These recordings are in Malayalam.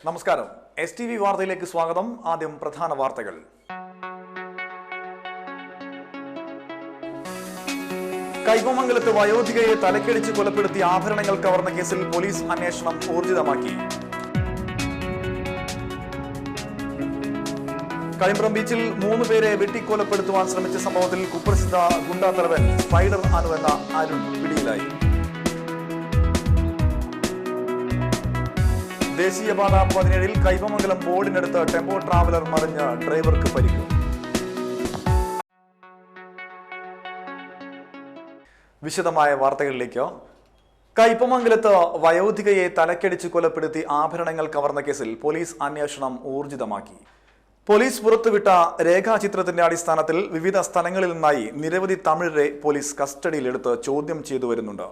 നമസ്കാരം. STV വാർത്തയിലേക്ക് സ്വാഗതം. ആദ്യം പ്രധാന വാർത്തകൾ. കൈപ്പമംഗലത്ത് വയോധികയെ തലക്കടിച്ച് കൊലപ്പെടുത്തി ആഭരണങ്ങൾ കവർന്ന കേസിൽ പോലീസ് അന്വേഷണം ഊർജിതമാക്കി. കൈമ്പ്രം ബീച്ചിൽ 3 പേരെ വെട്ടിക്കൊലപ്പെടുത്തുവാൻ ശ്രമിച്ച സംഭവത്തിൽ കുപ്രസിദ്ധ ഗുണ്ടാ തലവൻ സ്പൈഡർ അനു എന്ന അരുൺ പിടിയിലായി. ദേശീയപാത 17-ൽ കൈപ്പമംഗലം ബോർഡിനടുത്ത് ടെമ്പോ ട്രാവലർ മറിഞ്ഞ് ഡ്രൈവർക്ക് പരിക്ക്. വിശദമായ വാർത്തകളിലേക്ക്. കൈപ്പമംഗലത്ത് വയോധികയെ തലക്കടിച്ച് കൊലപ്പെടുത്തി ആഭരണങ്ങൾ കവർന്ന കേസിൽ പോലീസ് അന്വേഷണം ഊർജിതമാക്കി. പോലീസ് പുറത്തുവിട്ട രേഖാചിത്രത്തിന്റെ അടിസ്ഥാനത്തിൽ വിവിധ സ്ഥലങ്ങളിൽ നിന്നായി നിരവധി തമിഴരെ പോലീസ് കസ്റ്റഡിയിലെടുത്ത് ചോദ്യം ചെയ്തു വരുന്നുണ്ട്.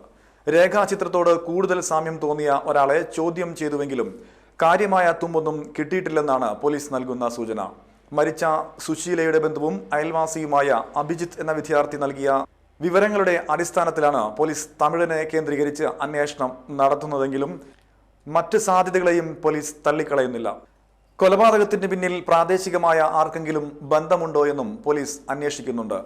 രേഖാചിത്രത്തോട് കൂടുതൽ സാമ്യം തോന്നിയ ഒരാളെ ചോദ്യം ചെയ്തുവെങ്കിലും കാര്യമായ തുമ്പൊന്നും കിട്ടിയിട്ടില്ലെന്നാണ് പോലീസ് നൽകുന്ന സൂചന. മരിച്ച സുശീലയുടെ ബന്ധുവും അയൽവാസിയുമായ അഭിജിത്ത് എന്ന വിദ്യാർത്ഥി നൽകിയ വിവരങ്ങളുടെ അടിസ്ഥാനത്തിലാണ് പോലീസ് തമിഴനെ കേന്ദ്രീകരിച്ച് അന്വേഷണം നടത്തുന്നതെങ്കിലും മറ്റ് സാധ്യതകളെയും പോലീസ് തള്ളിക്കളയുന്നില്ല. കൊലപാതകത്തിന് പിന്നിൽ പ്രാദേശികമായ ആർക്കെങ്കിലും ബന്ധമുണ്ടോ എന്നും പോലീസ് അന്വേഷിക്കുന്നുണ്ട്.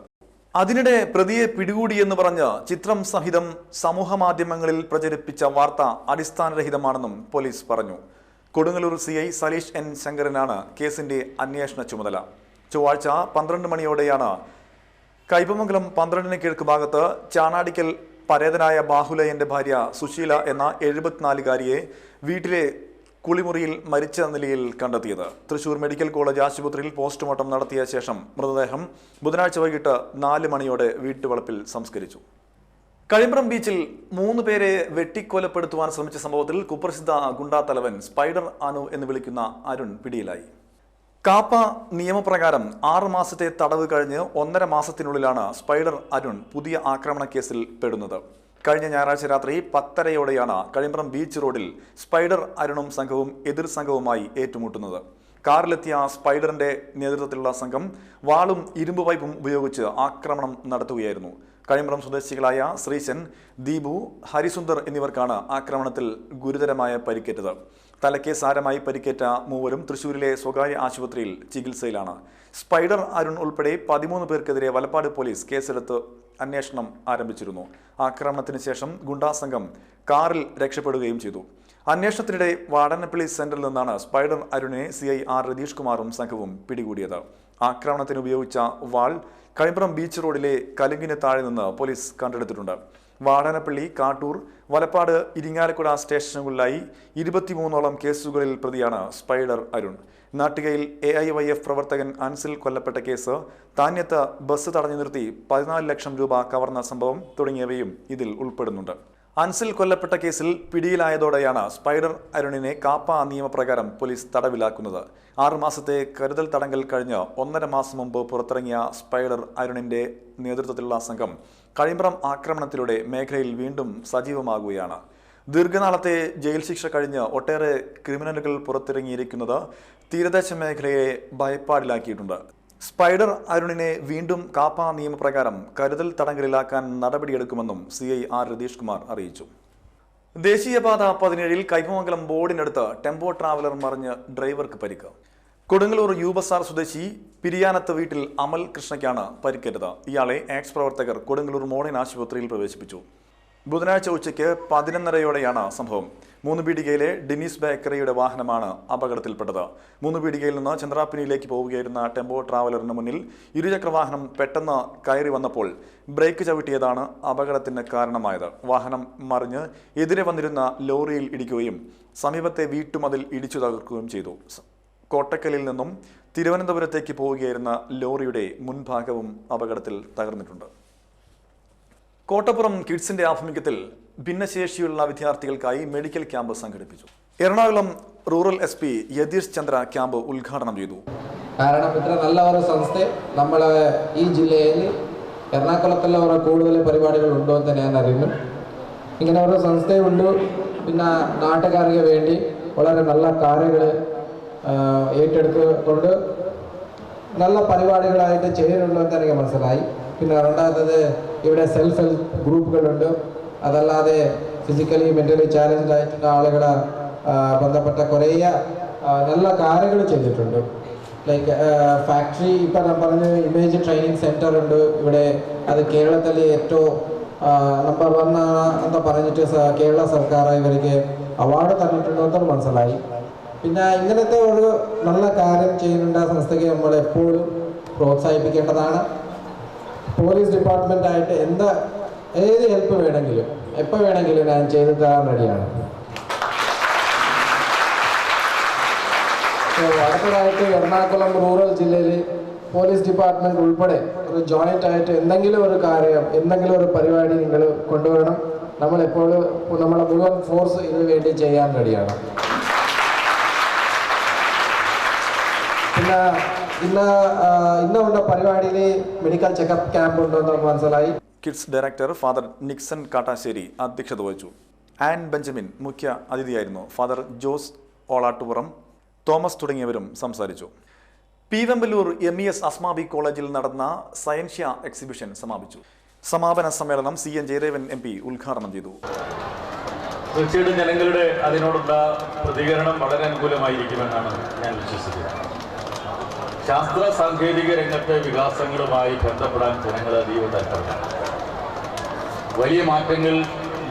അതിനിടെ പ്രതിയെ പിടികൂടിയെന്ന് പറഞ്ഞ് ചിത്രം സഹിതം സമൂഹ മാധ്യമങ്ങളിൽ പ്രചരിപ്പിച്ച വാർത്ത അടിസ്ഥാനരഹിതമാണെന്നും പോലീസ് പറഞ്ഞു. കൊടുങ്ങല്ലൂർ CI സലീഷ് N ശങ്കരനാണ് കേസിന്റെ അന്വേഷണ ചുമതല. ചൊവ്വാഴ്ച 12 മണിയോടെയാണ് കൈപ്പമംഗലം 12-ന് കിഴക്ക് ഭാഗത്ത് ചാണാടിക്കൽ പരേതനായ ബാഹുലയന്റെ ഭാര്യ സുശീല എന്ന 74-കാരിയെ വീട്ടിലെ കുളിമുറിയിൽ മരിച്ച നിലയിൽ കണ്ടെത്തിയത്. തൃശൂർ മെഡിക്കൽ കോളേജ് ആശുപത്രിയിൽ പോസ്റ്റ്മോർട്ടം നടത്തിയ ശേഷം മൃതദേഹം ബുധനാഴ്ച വൈകിട്ട് 4 മണിയോടെ വീട്ടുവളപ്പിൽ സംസ്കരിച്ചു. കൈമ്പ്രം ബീച്ചിൽ 3 പേരെ വെട്ടിക്കൊലപ്പെടുത്തുവാൻ ശ്രമിച്ച സംഭവത്തിൽ കുപ്രസിദ്ധ ഗുണ്ടാ തലവൻ സ്പൈഡർ അനു എന്ന് വിളിക്കുന്ന അരുൺ പിടിയിലായി. കാപ്പ നിയമപ്രകാരം 6 മാസത്തെ തടവ് കഴിഞ്ഞ് 1.5 മാസത്തിനുള്ളിലാണ് സ്പൈഡർ അരുൺ പുതിയ ആക്രമണ കേസിൽ പെടുന്നത്. കഴിഞ്ഞ ഞായറാഴ്ച രാത്രി 10:30യോടെയാണ് കൈമ്പ്രം ബീച്ച് റോഡിൽ സ്പൈഡർ അരുണും സംഘവും എതിർ സംഘവുമായി ഏറ്റുമുട്ടുന്നത്. കാറിലെത്തിയ സ്പൈഡറിന്റെ നേതൃത്വത്തിലുള്ള സംഘം വാളും ഇരുമ്പ് പൈപ്പും ഉപയോഗിച്ച് ആക്രമണം നടത്തുകയായിരുന്നു. കൈമ്പ്രം സ്വദേശികളായ ശ്രീശൻ, ദീപു, ഹരിസുന്ദർ എന്നിവർക്കാണ് ആക്രമണത്തിൽ ഗുരുതരമായ പരിക്കേറ്റത്. തലയ്ക്ക് സാരമായി പരിക്കേറ്റ മൂവരും തൃശൂരിലെ സ്വകാര്യ ആശുപത്രിയിൽ ചികിത്സയിലാണ്. സ്പൈഡർ അരുൺ ഉൾപ്പെടെ 13 പേർക്കെതിരെ വലപ്പാട് പോലീസ് കേസെടുത്ത് അന്വേഷണം ആരംഭിച്ചിരുന്നു. ആക്രമണത്തിന് ശേഷം ഗുണ്ടാ സംഘം കാറിൽ രക്ഷപ്പെടുകയും ചെയ്തു. അന്വേഷണത്തിനിടെ വാടനപ്പള്ളി സെന്ററിൽ നിന്നാണ് സ്പൈഡർ അരുണിനെ CI R രതീഷ് കുമാറും സംഘവും പിടികൂടിയത്. ആക്രമണത്തിന് ഉപയോഗിച്ച വാൾ കൈമ്പ്രം ബീച്ച് റോഡിലെ കലുങ്കിന് താഴെ നിന്ന് പോലീസ് കണ്ടെടുത്തിട്ടുണ്ട്. വാടനപ്പള്ളി, കാട്ടൂർ, വലപ്പാട്, ഇരിങ്ങാലക്കുട സ്റ്റേഷനുകളിലായി 23ഓളം കേസുകളിൽ പ്രതിയാണ് സ്പൈഡർ അരുൺ. നാട്ടികയിൽ AIYF പ്രവർത്തകൻ അൻസിൽ കൊല്ലപ്പെട്ട കേസ്, താന്യത്ത് ബസ് തടഞ്ഞു നിർത്തി 14 ലക്ഷം രൂപ കവർന്ന സംഭവം തുടങ്ങിയവയും ഇതിൽ ഉൾപ്പെടുന്നുണ്ട്. അൻസിൽ കൊല്ലപ്പെട്ട കേസിൽ പിടിയിലായതോടെയാണ് സ്പൈഡർ അരുണിനെ കാപ്പ നിയമപ്രകാരം പോലീസ് തടവിലാക്കുന്നത്. 6 മാസത്തെ കരുതൽ തടങ്കൽ കഴിഞ്ഞ് 1.5 മാസം മുമ്പ് പുറത്തിറങ്ങിയ സ്പൈഡർ അരുണിന്റെ നേതൃത്വത്തിലുള്ള സംഘം കൈമ്പ്രം ആക്രമണത്തിലൂടെ മേഖലയിൽ വീണ്ടും സജീവമാകുകയാണ്. ദീർഘനാളത്തെ ജയിൽ ശിക്ഷ കഴിഞ്ഞ് ഒട്ടേറെ ക്രിമിനലുകൾ പുറത്തിറങ്ങിയിരിക്കുന്നത് തീരദേശ മേഖലയെ ഭയപ്പാടിലാക്കിയിട്ടുണ്ട്. സ്പൈഡർ അരുണിനെ വീണ്ടും കാപ്പ നിയമപ്രകാരം കരുതൽ തടങ്കലിലാക്കാൻ നടപടിയെടുക്കുമെന്നും CI R രതീഷ് കുമാർ അറിയിച്ചു. ദേശീയപാത 17-ൽ കൈപ്പമംഗലം ബോർഡിനടുത്ത് ടെമ്പോ ട്രാവലർ മറിഞ്ഞ് ഡ്രൈവർക്ക് പരിക്ക്. കൊടുങ്ങല്ലൂർ യൂബസാർ സ്വദേശി പിരിയാനത്ത് വീട്ടിൽ അമൽ കൃഷ്ണയ്ക്കാണ് പരിക്കേറ്റത്. ഇയാളെ എക്സ് പ്രവർത്തകർ കൊടുങ്ങല്ലൂർ മോഡേൺ ആശുപത്രിയിൽ പ്രവേശിപ്പിച്ചു. ബുധനാഴ്ച ഉച്ചയ്ക്ക് 11:30യോടെയാണ് സംഭവം. 3 പീടികയിലെ ഡെന്നീസ് ബേക്കറിയുടെ വാഹനമാണ് അപകടത്തിൽപ്പെട്ടത്. 3 പീടികയിൽ നിന്ന് ചന്ദ്രാപ്പിനിയിലേക്ക് പോവുകയായിരുന്ന ടെമ്പോ ട്രാവലറിന് മുന്നിൽ ഇരുചക്രവാഹനം പെട്ടെന്ന് കയറി വന്നപ്പോൾ ബ്രേക്ക് ചവിട്ടിയതാണ് അപകടത്തിന് കാരണമായത്. വാഹനം മറിഞ്ഞ് എതിരെ വന്നിരുന്ന ലോറിയിൽ ഇടിക്കുകയും സമീപത്തെ വീട്ടുമതിൽ ഇടിച്ചു തകർക്കുകയും ചെയ്തു. കോട്ടക്കലിൽ നിന്നും തിരുവനന്തപുരത്തേക്ക് പോവുകയായിരുന്ന ലോറിയുടെ മുൻഭാഗവും അപകടത്തിൽ തകർന്നിട്ടുണ്ട്. കോട്ടപ്പുറം കിഡ്സിന്റെ ആഭിമുഖ്യത്തിൽ ഭിന്നശേഷിയുള്ള വിദ്യാർത്ഥികൾക്കായി മെഡിക്കൽ ക്യാമ്പ് സംഘടിപ്പിച്ചു. Ernakulam rural SP Yathish Chandra camp ഉദ്ഘാടനം ചെയ്തു. കാരണം ഇത്ര നല്ല ഒരു സംസ്ഥ നമ്മളെ ഈ ജില്ലയിൽ എറണാകുളത്തുള്ള കൂടുതൽ പരിപാടികൾ ഉണ്ടോ എന്ന് ഞാൻ അറിയുന്നു. ഇങ്ങനെ ഒരു സംസ്ഥയുണ്ട്. പിന്നെ നാട്ടുകാർക്ക് വേണ്ടി വളരെ നല്ല കാര്യങ്ങൾ ഏറ്റെടുത്തുകൊണ്ട് നല്ല പരിപാടികളായിട്ട് ചെയ്യുന്നുള്ളൂ എന്ന് എനിക്ക് മനസ്സിലായി. പിന്നെ രണ്ടാമത്തത് ഇവിടെ സെൽഫ് ഹെൽപ്പ് ഗ്രൂപ്പുകളുണ്ട്. അതല്ലാതെ ഫിസിക്കലി മെൻ്റലി ചാലഞ്ച്ഡ് ആയിട്ടുള്ള ആളുകളെ ബന്ധപ്പെട്ട കുറേ നല്ല കാര്യങ്ങൾ ചെയ്തിട്ടുണ്ട്. ലൈക്ക് ഫാക്ടറി ഇപ്പം ഞാൻ പറഞ്ഞ ഇമേജ് ട്രെയിനിങ് സെൻറ്റർ ഉണ്ട് ഇവിടെ. അത് കേരളത്തിലെ ഏറ്റവും നമ്പർ 1 എന്താ പറഞ്ഞിട്ട് കേരള സർക്കാർ ഇവർക്ക് അവാർഡ് തന്നിട്ടുണ്ടെന്ന് മനസ്സിലായി. പിന്നെ ഇങ്ങനത്തെ ഒരു നല്ല കാര്യം ചെയ്യുന്നുണ്ട് ആ സംസ്ഥയ്ക്ക് നമ്മൾ എപ്പോഴും പ്രോത്സാഹിപ്പിക്കേണ്ടതാണ്. പോലീസ് ഡിപ്പാർട്ട്മെൻറ്റായിട്ട് ഏത് ഹെൽപ്പ് വേണമെങ്കിലും എപ്പോൾ വേണമെങ്കിലും ഞാൻ ചെയ്തു തരാൻ റെഡിയാണ്. അടുത്തതായിട്ട് എറണാകുളം റൂറൽ ജില്ലയിൽ പോലീസ് ഡിപ്പാർട്ട്മെൻറ്റ് ഉൾപ്പെടെ ഒരു ജോയിൻ്റ് ആയിട്ട് എന്തെങ്കിലും ഒരു കാര്യം എന്തെങ്കിലും ഒരു പരിപാടി നിങ്ങൾ കൊണ്ടുവരണം. നമ്മളെപ്പോഴും നമ്മുടെ മുഴുവൻ ഫോഴ്സ് ഇതിനു വേണ്ടി ചെയ്യാൻ റെഡിയാണ്. പിന്നെ ഇന്നുണ്ട പരിപാടിയിൽ മെഡിക്കൽ ചെക്കപ്പ് ക്യാമ്പ് ഉണ്ടെന്ന് മനസ്സിലായി. Kids director father Nixon Kattassery അധ്യക്ഷത വഹിച്ചു. ആൻ ബെഞ്ചമിൻ മുഖ്യ അതിഥിയായിരുന്നു. ഫാദർ ജോസ് ഓളാട്ടുപുറം, തോമസ് തുടങ്ങിയവരും സംസാരിച്ചു. പീവമ്പലൂർ MES അസ്മാബി കോളേജിൽ നടന്ന സയൻഷ്യ എക്സിബിഷൻ സമാപിച്ചു. സമാപന സമ്മേളനം CN ജയദേവൻ MP ഉദ്ഘാടനം ചെയ്തു. തീർച്ചയായിട്ടും ജനങ്ങളുടെ അതിനോടുള്ള പ്രതികരണം വളരെ അനുകൂലമായിരിക്കുമെന്നാണ് ഞാൻ വിശ്വസിക്കുന്നത്. ശാസ്ത്ര സാങ്കേതിക രംഗത്തെ വികാസങ്ങളുമായി ബന്ധപ്പെടാൻ ജനങ്ങൾ അതീവ താല്പര്യമാണ്. വലിയ മാറ്റങ്ങൾ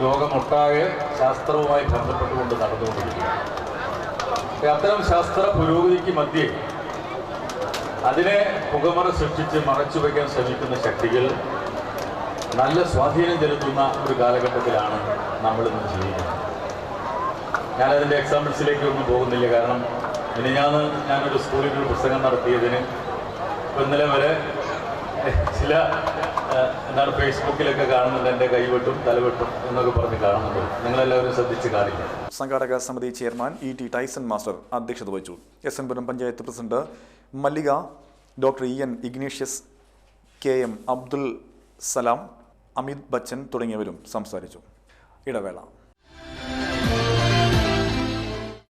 ലോകമൊട്ടാകെ ശാസ്ത്രവുമായി ബന്ധപ്പെട്ടുകൊണ്ട് നടന്നുകൊണ്ടിരിക്കുകയാണ്. അത്തരം ശാസ്ത്ര പുരോഗതിക്ക് മധ്യേ അതിനെ പുകമറ സൃഷ്ടിച്ച് മറച്ചു വയ്ക്കാൻ ശ്രമിക്കുന്ന ശക്തികൾ നല്ല സ്വാധീനം ചെലുത്തുന്ന ഒരു കാലഘട്ടത്തിലാണ് നമ്മളിന്ന് ജീവിക്കുന്നത്. ഞാനതിൻ്റെ എക്സാമ്പിൾസിലേക്ക് ഒന്നും പോകുന്നില്ല. കാരണം ഞാനൊരു സ്കൂളിൽ ഒരു പുസ്തകം നടത്തിയതിന് ഇന്നലെ വരെ ചില ഫേസ്ബുക്കിലൊക്കെ കാണുന്നുണ്ട്, എൻ്റെ കൈവെട്ടും തലവെട്ടും എന്നൊക്കെ പറഞ്ഞ് കാണുന്നുണ്ട്. നിങ്ങളെല്ലാവരും ശ്രദ്ധിച്ച് കാണില്ല. സംഘാടക സമിതി ചെയർമാൻ ET ടൈസൺ മാസ്റ്റർ അധ്യക്ഷത വഹിച്ചു. SN panchayat president Mallika, doctor EN Ignatius, KM Abdul Salam, Amit Bachchan തുടങ്ങിയവരും സംസാരിച്ചു. ഇടവേള.